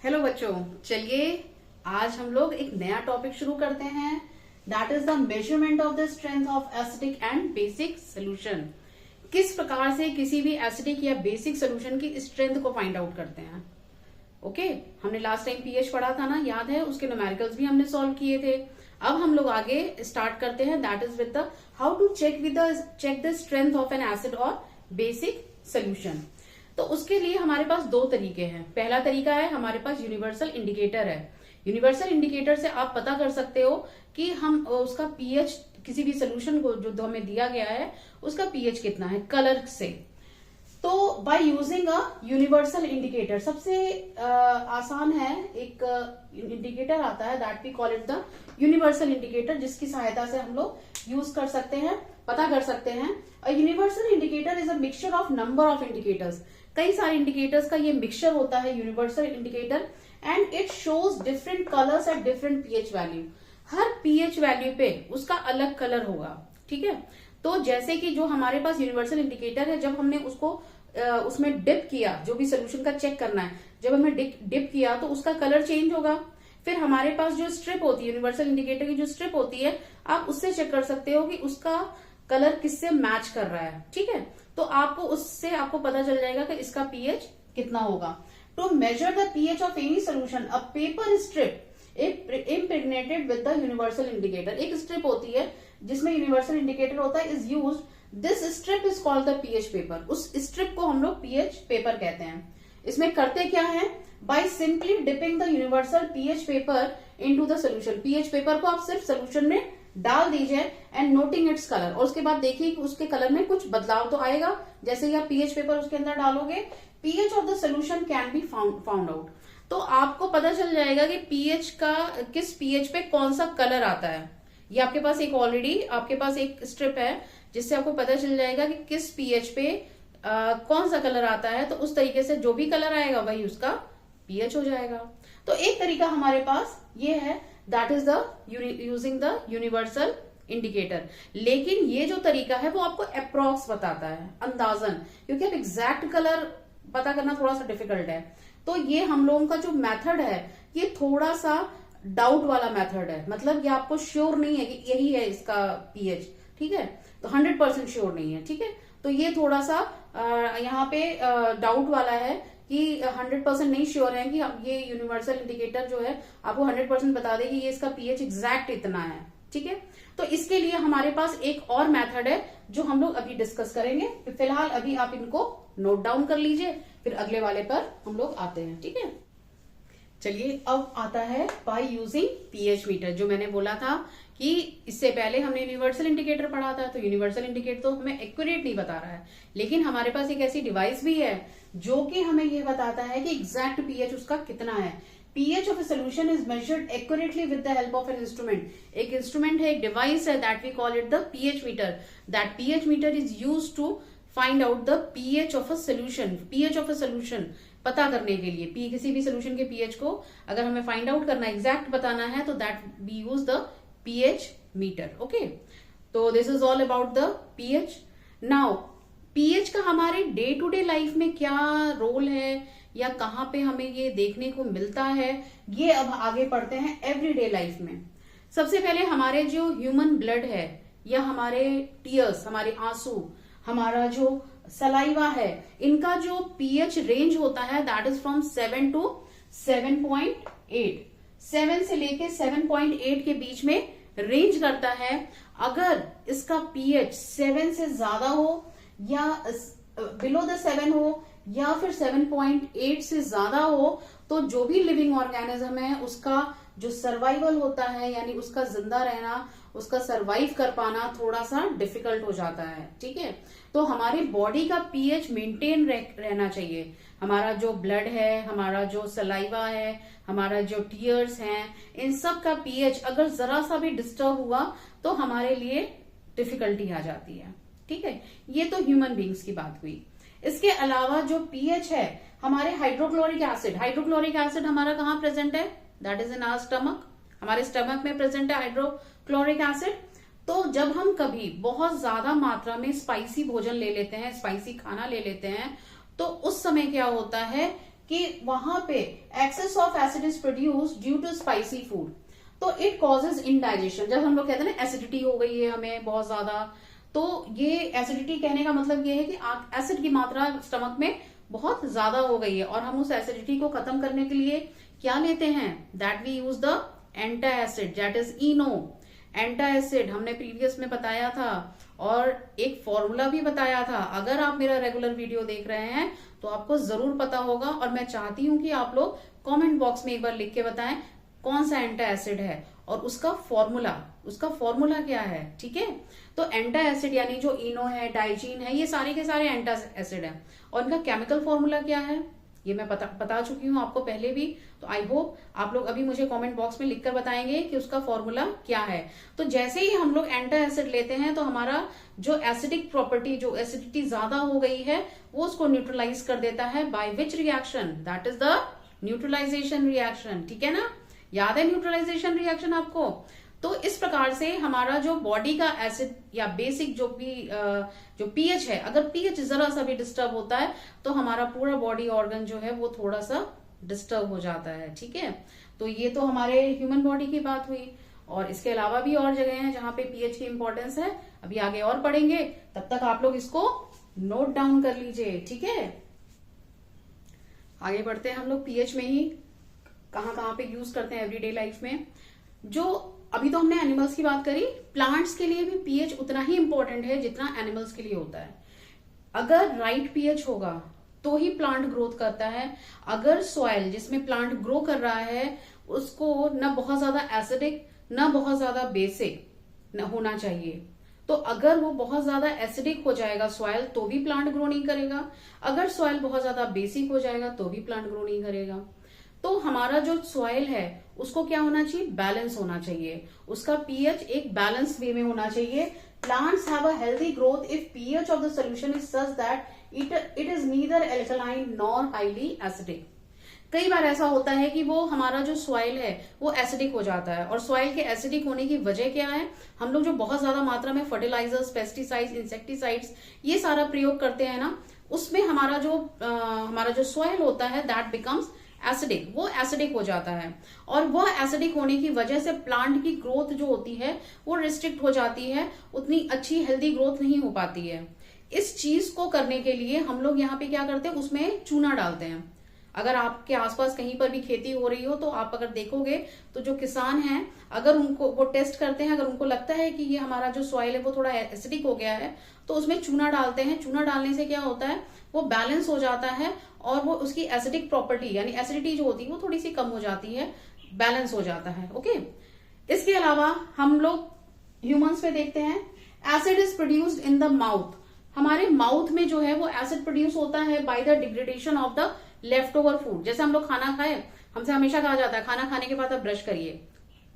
Hello बच्चों, चलिए आज हम लोग एक नया टॉपिक शुरू करते हैं। That is the measurement of the strength of acidic and basic solution. किस प्रकार से किसी भी एसिडिक या बेसिक सोल्यूशन की स्ट्रेंथ को फाइंड आउट करते हैं। ओके, हमने लास्ट टाइम पीएच पढ़ा था ना, याद है? उसके न्यूमेरिकल्स भी हमने सॉल्व किए थे। अब हम लोग आगे स्टार्ट करते हैं, that is with the how to check the strength of an acid और बेसिक सोल्यूशन। तो उसके लिए हमारे पास दो तरीके हैं। पहला तरीका है, हमारे पास यूनिवर्सल इंडिकेटर है। यूनिवर्सल इंडिकेटर से आप पता कर सकते हो कि हम उसका पीएच, किसी भी सोल्यूशन को जो हमें दिया गया है उसका पीएच कितना है, कलर से। तो by using a universal indicator, सबसे आसान है, एक इंडिकेटर आता है, that we call it the universal indicator, जिसकी सहायता से हम लोग यूज कर सकते हैं, पता कर सकते हैं। अ universal indicator is a mixture of number of indicators. कई सारे इंडिकेटर्स का ये मिक्सचर होता है universal indicator, and it shows different colours at different pH value. Her pH value पे उसका अलग कलर होगा, ठीक है। तो जैसे कि जो हमारे पास यूनिवर्सल इंडिकेटर है, जब हमने उसको उसमें डिप किया, जो भी सोल्यूशन का चेक करना है, जब हमने डिप किया तो उसका कलर चेंज होगा। फिर हमारे पास जो स्ट्रिप होती है, यूनिवर्सल इंडिकेटर की जो स्ट्रिप होती है, आप उससे चेक कर सकते हो कि उसका कलर किससे मैच कर रहा है, ठीक है। तो आपको उससे आपको पता चल जाएगा कि इसका पीएच कितना होगा। To measure the pH of any solution, a paper strip impregnated with the universal indicator. एक स्ट्रिप होती है जिसमें यूनिवर्सल इंडिकेटर होता है, is used. This strip is called the pH paper. उस स्ट्रिप को हम लोग पीएच पेपर कहते हैं। इसमें करते क्या है, by simply dipping the universal pH paper into the solution. PH paper को आप सिर्फ सोल्यूशन में डाल दीजिए एंड नोटिंग इट्स कलर, और उसके बाद देखिए कि उसके कलर में कुछ बदलाव तो आएगा। जैसे ही आप पीएच पेपर उसके अंदर डालोगे, pH of the solution can be found out. तो आपको पता चल जाएगा कि पीएच का, किस पीएच पे कौन सा कलर आता है। ये आपके पास एक ऑलरेडी आपके पास एक स्ट्रिप है जिससे आपको पता चल जाएगा कि किस पीएच पे कौन सा कलर आता है। तो उस तरीके से जो भी कलर आएगा वही उसका पीएच हो जाएगा। तो एक तरीका हमारे पास ये है, that is the using the universal indicator. लेकिन ये जो तरीका है वो आपको अप्रॉक्स बताता है, अंदाजन, क्योंकि अब एग्जैक्ट कलर पता करना थोड़ा सा डिफिकल्ट है। तो ये हम लोगों का जो मेथड है ये थोड़ा सा डाउट वाला मेथड है, मतलब ये आपको श्योर नहीं है कि यही है इसका पीएच, ठीक है। तो 100% श्योर नहीं है, ठीक है। तो ये थोड़ा सा यहाँ पे डाउट वाला है कि 100% नहीं श्योर है कि ये यूनिवर्सल इंडिकेटर जो है आपको 100% बता दे कि ये इसका पीएच एग्जैक्ट इतना है, ठीक है। तो इसके लिए हमारे पास एक और मेथड है जो हम लोग अभी डिस्कस करेंगे। फिलहाल अभी आप इनको नोट डाउन कर लीजिए, फिर अगले वाले पर हम लोग आते हैं, ठीक है। चलिए, अब आता है बाय यूजिंग पीएच मीटर। जो मैंने बोला था कि इससे पहले हमने यूनिवर्सल इंडिकेटर पढ़ा था, तो यूनिवर्सल इंडिकेटर तो हमें एक्यूरेट नहीं बता रहा है, लेकिन हमारे पास एक ऐसी डिवाइस भी है जो कि हमें यह बताता है कि एग्जैक्ट पीएच उसका कितना है। PH of a solution is measured accurately with the help of an instrument. एक इंस्ट्रूमेंट है, एक डिवाइस है, that we call it the pH meter. That pH meter is used to find out the pH of a solution. PH of a solution पता करने के लिए, किसी भी सोल्यूशन के पीएच को अगर हमें फाइंड आउट करना, एग्जैक्ट बताना है, तो that we use the pH meter. Okay, तो this is all about the pH. Now pH का हमारे डे टू डे लाइफ में क्या रोल है, या कहाँ पे हमें ये देखने को मिलता है, ये अब आगे पढ़ते हैं एवरीडे लाइफ में। सबसे पहले हमारे जो ह्यूमन ब्लड है, या हमारे टीयर्स, हमारे आंसू, हमारा जो सलाइवा है, इनका जो पीएच रेंज होता है दैट इज फ्रॉम 7 to 7.8। 7 से लेके 7.8 के बीच में रेंज करता है। अगर इसका पीएच 7 से ज्यादा हो, या बिलो द 7 हो, या फिर 7.8 से ज्यादा हो, तो जो भी लिविंग ऑर्गेनिज्म है उसका जो सर्वाइवल होता है, यानी उसका जिंदा रहना, उसका सरवाइव कर पाना थोड़ा सा डिफिकल्ट हो जाता है, ठीक है। तो हमारी बॉडी का पीएच मेंटेन रहना चाहिए। हमारा जो ब्लड है, हमारा जो सलाइवा है, हमारा जो टीयर्स हैं, इन सब का पीएच अगर जरा सा भी डिस्टर्ब हुआ तो हमारे लिए डिफिकल्टी आ जाती है, ठीक है। ये तो ह्यूमन बींग्स की बात हुई। इसके अलावा जो पीएच है, हमारे हाइड्रोक्लोरिक एसिड हमारा कहाँ प्रेजेंट है, that is in our stomach. हमारे स्टमक में प्रेजेंट है हाइड्रोक्लोरिक एसिड। तो जब हम कभी बहुत ज्यादा मात्रा में स्पाइसी भोजन ले लेते हैं, स्पाइसी खाना ले लेते हैं, तो उस समय क्या होता है कि वहां पे excess of acid is produce due to spicy food, तो इट कॉजेज इनडाइजेशन। जब हम लोग कहते हैं ना एसिडिटी हो गई है हमें बहुत ज्यादा, तो ये एसिडिटी कहने का मतलब ये है कि एसिड की मात्रा स्टमक में बहुत ज्यादा हो गई है, और हम उस एसिडिटी को खत्म करने के लिए क्या लेते हैं, that we use the antacid, that is Eno. Antacid हमने प्रीवियस में बताया था, और एक फॉर्मूला भी बताया था। अगर आप मेरा रेगुलर वीडियो देख रहे हैं तो आपको जरूर पता होगा, और मैं चाहती हूं कि आप लोग कमेंट बॉक्स में एक बार लिख के बताएं कौन सा एंटा एसिड है और उसका फॉर्मूला क्या है। ठीक है, तो एंटा एसिड यानी जो इनो है, डाइजीन है, ये सारे के सारे एंटा एसिड है, और इनका केमिकल फॉर्मूला क्या है ये मैं बता चुकी हूं आपको पहले भी। तो आई होप आप लोग अभी मुझे कमेंट बॉक्स में लिखकर बताएंगे कि उसका फॉर्मूला क्या है। तो जैसे ही हम लोग एंटा एसिड लेते हैं तो हमारा जो एसिडिक प्रॉपर्टी, जो एसिडिटी ज्यादा हो गई है, वो उसको न्यूट्रलाइज कर देता है। By which reaction, that is the neutralisation reaction. ठीक है ना, याद है न्यूट्रलाइजेशन रिएक्शन आपको। तो इस प्रकार से हमारा जो बॉडी का एसिड या बेसिक जो पीएच है, अगर पीएच जरा सा भी डिस्टर्ब होता है तो हमारा पूरा बॉडी ऑर्गन जो है वो थोड़ा सा डिस्टर्ब हो जाता है। ठीक है, तो ये तो हमारे ह्यूमन बॉडी की बात हुई, और इसके अलावा भी और जगह हैं जहां पे पीएच की इंपॉर्टेंस है, अभी आगे और पढ़ेंगे। तब तक आप लोग इसको नोट डाउन कर लीजिए। ठीक है, आगे बढ़ते हैं हम लोग पीएच में ही कहां पे यूज करते हैं एवरीडे लाइफ में। जो अभी तो हमने एनिमल्स की बात करी, प्लांट्स के लिए भी पीएच उतना ही इंपॉर्टेंट है जितना एनिमल्स के लिए होता है। अगर राइट पीएच होगा तो ही प्लांट ग्रोथ करता है। अगर सॉइल जिसमें प्लांट ग्रो कर रहा है उसको न बहुत ज्यादा एसिडिक न बहुत ज्यादा बेसिक न होना चाहिए, तो अगर वो बहुत ज्यादा एसिडिक हो जाएगा सॉइल तो भी प्लांट ग्रो नहीं करेगा, अगर सॉइल बहुत ज्यादा बेसिक हो जाएगा तो भी प्लांट ग्रो नहीं करेगा। तो हमारा जो सॉइल है उसको क्या होना चाहिए, बैलेंस होना चाहिए, उसका पीएच एक बैलेंस वे में होना चाहिए। Plants have a healthy growth if pH of the solution is such that it is neither alkaline nor highly acidic. कई बार ऐसा होता है कि वो हमारा जो सॉइल है वो एसिडिक हो जाता है, और सॉइल के एसिडिक होने की वजह क्या है, हम लोग जो बहुत ज्यादा मात्रा में फर्टिलाइजर्स, पेस्टिसाइड्स, इंसेक्टिसाइड्स ये सारा प्रयोग करते हैं ना, उसमें हमारा जो सॉइल होता है दैट बिकम्स एसिडिक, वो एसिडिक हो जाता है, और वह एसिडिक होने की वजह से प्लांट की ग्रोथ जो होती है वो रिस्ट्रिक्ट हो जाती है, उतनी अच्छी हेल्दी ग्रोथ नहीं हो पाती है। इस चीज को करने के लिए हम लोग यहाँ पे क्या करते हैं, उसमें चूना डालते हैं। अगर आपके आसपास कहीं पर भी खेती हो रही हो तो आप अगर देखोगे तो जो किसान हैं, अगर उनको वो टेस्ट करते हैं, अगर उनको लगता है कि ये हमारा जो सॉइल है वो थोड़ा एसिडिक हो गया है तो उसमें चूना डालते हैं। चूना डालने से क्या होता है, वो बैलेंस हो जाता है, और वो उसकी एसिडिक प्रॉपर्टी यानी एसिडिटी जो होती है वो थोड़ी सी कम हो जाती है, बैलेंस हो जाता है। ओके, इसके अलावा हम लोग ह्यूमंस में देखते हैं acid is produced in the mouth. हमारे माउथ में जो है वो एसिड प्रोड्यूस होता है by the degradation of the left over food. जैसे हम लोग खाना खाए, हमसे हमेशा कहा जाता है खाना खाने के बाद आप ब्रश करिए।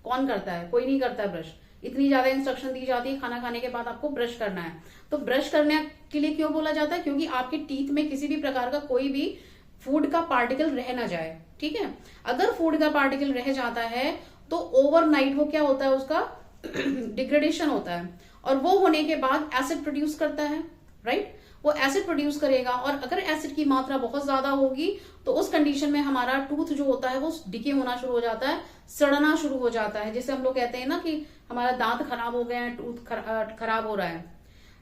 कौन करता है, कोई नहीं करता है ब्रश। इतनी ज्यादा इंस्ट्रक्शन दी जाती है खाना खाने के बाद आपको ब्रश करना है। तो ब्रश करने के लिए क्यों बोला जाता है, क्योंकि आपके टीथ में किसी भी प्रकार का कोई भी फूड का पार्टिकल रह ना जाए। ठीक है, अगर फूड का पार्टिकल रह जाता है तो ओवरनाइट वो क्या होता है, उसका डिग्रेडेशन होता है, और वो होने के बाद एसिड प्रोड्यूस करता है। राइट, वो एसिड प्रोड्यूस करेगा, और अगर एसिड की मात्रा बहुत ज्यादा होगी तो उस कंडीशन में हमारा टूथ जो होता है वो डिके होना शुरू हो जाता है, सड़ना शुरू हो जाता है। जैसे हम लोग कहते हैं ना कि हमारा दांत खराब हो गए हैं, टूथ खराब हो रहा है।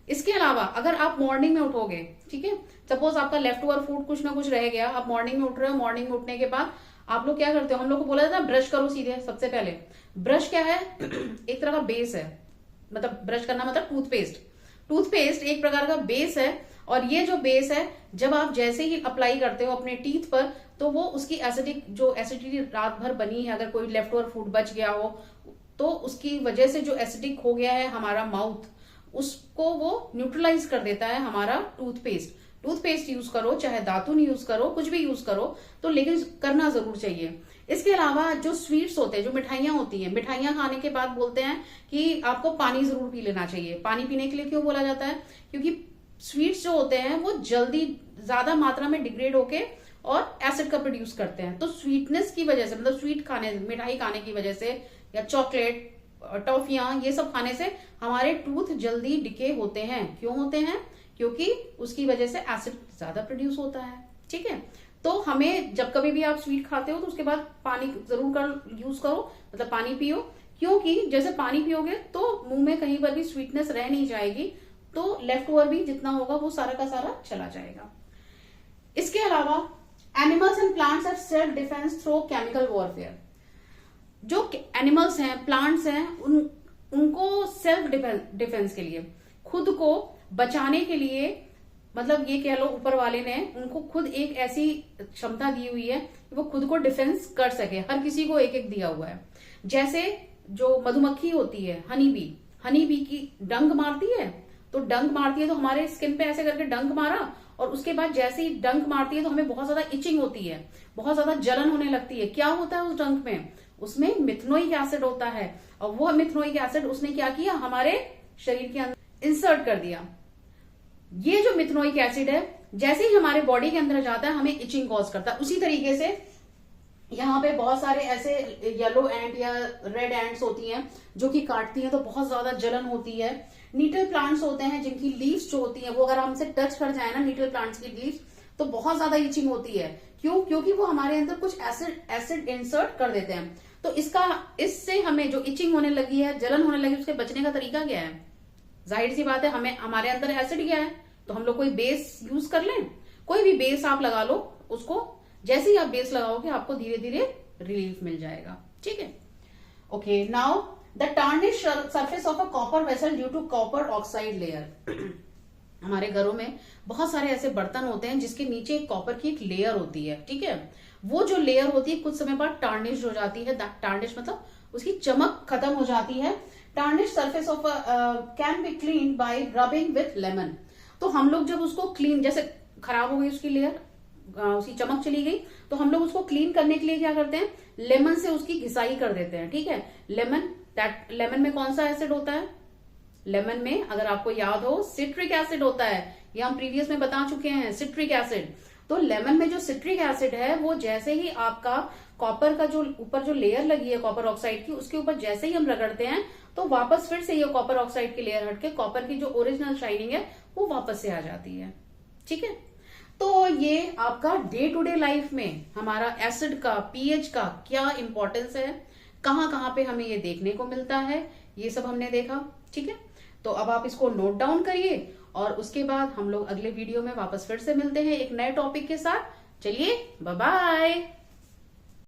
इसके अलावा अगर आप मॉर्निंग में उठोगे, ठीक है, सपोज आपका लेफ्ट ओवर फूड कुछ ना कुछ रह गया, आप मॉर्निंग में उठ रहे हो, मॉर्निंग में उठने के बाद आप लोग क्या करते हो, हम लोग को बोला जाता है ब्रश करो सीधे। सबसे पहले ब्रश क्या है, एक तरह का बेस है, मतलब ब्रश करना मतलब टूथपेस्ट। टूथपेस्ट एक प्रकार का बेस है, और ये जो बेस है जब आप जैसे ही अप्लाई करते हो अपने टीथ पर तो वो उसकी एसिडिटी रात भर बनी है, अगर कोई लेफ्ट ओवर फूड बच गया हो तो उसकी वजह से जो एसिडिक हो गया है हमारा माउथ, उसको वो न्यूट्रलाइज कर देता है हमारा टूथपेस्ट। टूथपेस्ट यूज करो, चाहे दातुन यूज करो, कुछ भी यूज करो, तो लेकिन करना जरूर चाहिए। इसके अलावा जो स्वीट्स होते हैं, जो मिठाइयां होती हैं, मिठाइयां खाने के बाद बोलते हैं कि आपको पानी जरूर पी लेना चाहिए। पानी पीने के लिए क्यों बोला जाता है, क्योंकि स्वीट्स जो होते हैं वो जल्दी ज्यादा मात्रा में डिग्रेड होके और एसिड का प्रोड्यूस करते हैं। तो स्वीटनेस की वजह से, मतलब स्वीट खाने, मिठाई खाने की वजह से, या चॉकलेट, टॉफियां, ये सब खाने से हमारे टूथ जल्दी डिके होते हैं। क्यों होते हैं, क्योंकि उसकी वजह से एसिड ज्यादा प्रोड्यूस होता है। ठीक है, तो हमें जब कभी भी आप स्वीट खाते हो तो उसके बाद पानी जरूर कर यूज करो, मतलब पानी पियो, क्योंकि जैसे पानी पियोगे तो मुंह में कहीं पर भी स्वीटनेस रह नहीं जाएगी, तो लेफ्ट ओवर भी जितना होगा वो सारा का सारा चला जाएगा। इसके अलावा animals and plants are self defence through chemical warfare. जो एनिमल्स हैं, प्लांट्स हैं, उनको सेल्फ डिफेंस के लिए, खुद को बचाने के लिए, मतलब ये कह लो ऊपर वाले ने उनको खुद एक ऐसी क्षमता दी हुई है कि वो खुद को डिफेंस कर सके। हर किसी को एक एक दिया हुआ है। जैसे जो मधुमक्खी होती है, हनी बी की डंक मारती है, तो डंक मारती है तो हमारे स्किन पे ऐसे करके डंक मारा, और उसके बाद जैसे ही डंक मारती है तो हमें बहुत ज्यादा इचिंग होती है, बहुत ज्यादा जलन होने लगती है। क्या होता है उस डंक में? उसमें मिथनोइक एसिड होता है, और वो मिथनोइक एसिड उसने क्या किया, हमारे शरीर के अंदर इंसर्ट कर दिया। ये जो मिथनोइक एसिड है जैसे ही हमारे बॉडी के अंदर जाता है हमें इचिंग कॉज करता है। उसी तरीके से यहाँ पे बहुत सारे ऐसे येलो एंट या रेड एंट्स होती हैं जो कि काटती हैं तो बहुत ज्यादा जलन होती है। नीटल प्लांट्स होते हैं जिनकी लीव्स जो होती हैं वो अगर हमसे टच कर जाए ना नीटल प्लांट्स की लीव्स, तो बहुत ज्यादा इचिंग होती है। क्यों? क्योंकि वो हमारे अंदर कुछ एसिड इंसर्ट कर देते हैं। तो इससे हमें जो इचिंग होने लगी है, जलन होने लगी, उसके बचने का तरीका क्या है? जाहिर सी बात है, हमें हमारे अंदर एसिड गया है तो हम लोग कोई बेस यूज कर लें। कोई भी बेस आप लगा लो, उसको जैसे ही आप बेस लगाओगे आपको धीरे धीरे रिलीफ मिल जाएगा। ठीक है, okay. Now the tarnish surface of a copper vessel due to copper oxide layer. हमारे घरों में बहुत सारे ऐसे बर्तन होते हैं जिसके नीचे एक कॉपर की एक लेयर होती है। ठीक है, वो जो लेयर होती है कुछ समय बाद टार्निश हो जाती है। टार्निश मतलब उसकी चमक खत्म हो जाती है। Tarnish surface of can be clean bye rubbing with lemon. तो हम लोग जब उसको क्लीन, जैसे खराब हो गई उसकी लेयर, उसकी चमक चली गई, तो हम लोग उसको क्लीन करने के लिए क्या करते हैं, लेमन से उसकी घिसाई कर देते हैं। ठीक है, लेमन में कौन सा एसिड होता है? लेमन में अगर आपको याद हो सिट्रिक एसिड होता है। ये हम प्रीवियस में बता चुके हैं, सिट्रिक एसिड। तो लेमन में जो सिट्रिक एसिड है वो जैसे ही आपका कॉपर का जो ऊपर जो लेयर लगी है कॉपर ऑक्साइड की, उसके ऊपर जैसे ही हम रगड़ते हैं तो वापस फिर से ये कॉपर ऑक्साइड की लेयर हटके कॉपर की जो ओरिजिनल शाइनिंग है वो वापस से आ जाती है। ठीक है, तो ये आपका डे टू डे लाइफ में हमारा एसिड का, पीएच का क्या इंपॉर्टेंस है, कहां कहां पे हमें ये देखने को मिलता है, ये सब हमने देखा। ठीक है, तो अब आप इसको नोट डाउन करिए और उसके बाद हम लोग अगले वीडियो में वापस फिर से मिलते हैं एक नए टॉपिक के साथ। चलिए, बाय बाय।